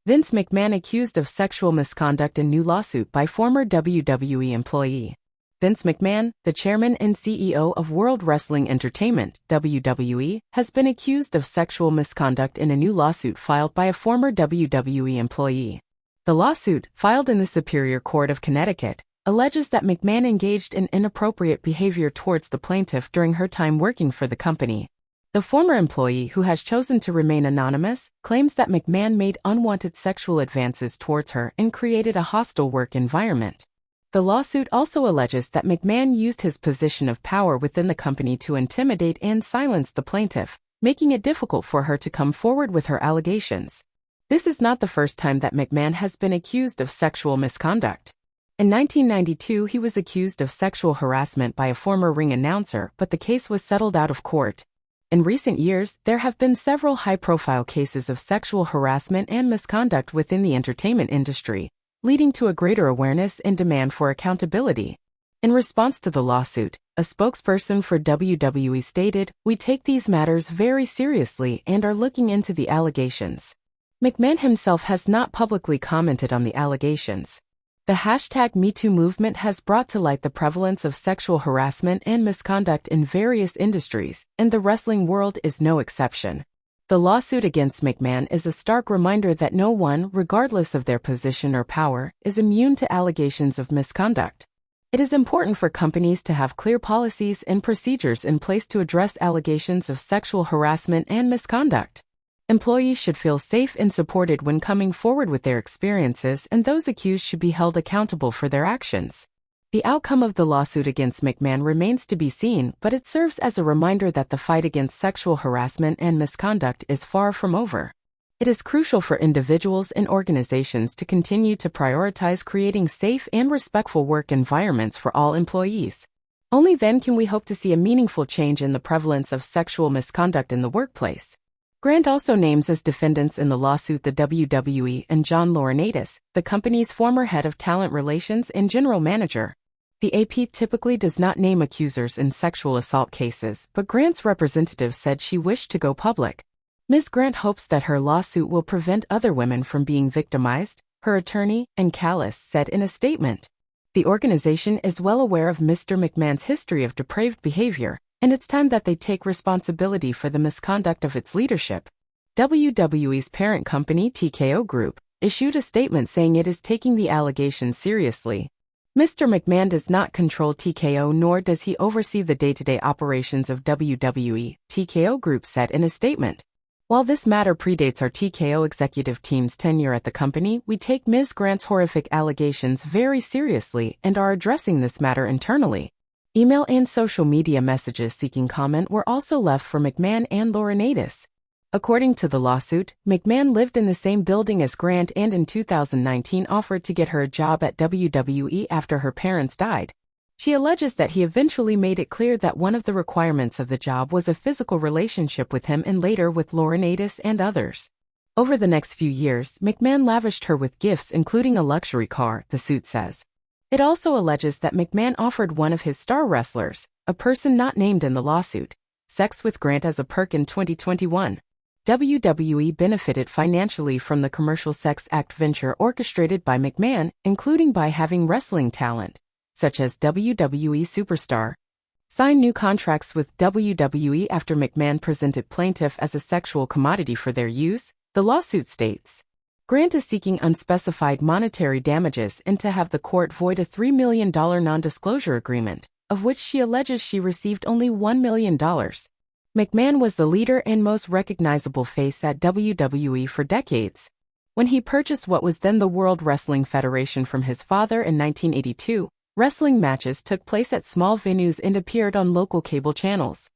Vince McMahon accused of sexual misconduct in new lawsuit by former WWE employee. Vince McMahon, the chairman and CEO of World Wrestling Entertainment, WWE, has been accused of sexual misconduct in a new lawsuit filed by a former WWE employee. The lawsuit, filed in the Superior Court of Connecticut, alleges that McMahon engaged in inappropriate behavior towards the plaintiff during her time working for the company. The former employee, who has chosen to remain anonymous, claims that McMahon made unwanted sexual advances towards her and created a hostile work environment. The lawsuit also alleges that McMahon used his position of power within the company to intimidate and silence the plaintiff, making it difficult for her to come forward with her allegations. This is not the first time that McMahon has been accused of sexual misconduct. In 1992, he was accused of sexual harassment by a former ring announcer, but the case was settled out of court. In recent years, there have been several high-profile cases of sexual harassment and misconduct within the entertainment industry, leading to a greater awareness and demand for accountability. In response to the lawsuit, a spokesperson for WWE stated, "We take these matters very seriously and are looking into the allegations." McMahon himself has not publicly commented on the allegations. The #MeToo movement has brought to light the prevalence of sexual harassment and misconduct in various industries, and the wrestling world is no exception. The lawsuit against McMahon is a stark reminder that no one, regardless of their position or power, is immune to allegations of misconduct. It is important for companies to have clear policies and procedures in place to address allegations of sexual harassment and misconduct. Employees should feel safe and supported when coming forward with their experiences, and those accused should be held accountable for their actions. The outcome of the lawsuit against McMahon remains to be seen, but it serves as a reminder that the fight against sexual harassment and misconduct is far from over. It is crucial for individuals and organizations to continue to prioritize creating safe and respectful work environments for all employees. Only then can we hope to see a meaningful change in the prevalence of sexual misconduct in the workplace. Grant also names as defendants in the lawsuit the WWE and John Laurinaitis, the company's former head of talent relations and general manager. The AP typically does not name accusers in sexual assault cases, but Grant's representative said she wished to go public. Ms. Grant hopes that her lawsuit will prevent other women from being victimized, her attorney, and Callis said in a statement. The organization is well aware of Mr. McMahon's history of depraved behavior, and it's time that they take responsibility for the misconduct of its leadership. WWE's parent company, TKO Group, issued a statement saying it is taking the allegations seriously. Mr. McMahon does not control TKO, nor does he oversee the day-to-day operations of WWE, TKO Group said in a statement. While this matter predates our TKO executive team's tenure at the company, we take Ms. Grant's horrific allegations very seriously and are addressing this matter internally. Email and social media messages seeking comment were also left for McMahon and Laurinaitis. According to the lawsuit, McMahon lived in the same building as Grant and in 2019 offered to get her a job at WWE after her parents died. She alleges that he eventually made it clear that one of the requirements of the job was a physical relationship with him and later with Laurinaitis and others. Over the next few years, McMahon lavished her with gifts including a luxury car, the suit says. It also alleges that McMahon offered one of his star wrestlers, a person not named in the lawsuit, sex with Grant as a perk in 2021. WWE benefited financially from the commercial sex act venture orchestrated by McMahon, including by having wrestling talent, such as WWE superstar, sign new contracts with WWE after McMahon presented plaintiff as a sexual commodity for their use, the lawsuit states. Grant is seeking unspecified monetary damages and to have the court void a $3 million non-disclosure agreement, of which she alleges she received only $1 million. McMahon was the leader and most recognizable face at WWE for decades. When he purchased what was then the World Wrestling Federation from his father in 1982, wrestling matches took place at small venues and appeared on local cable channels.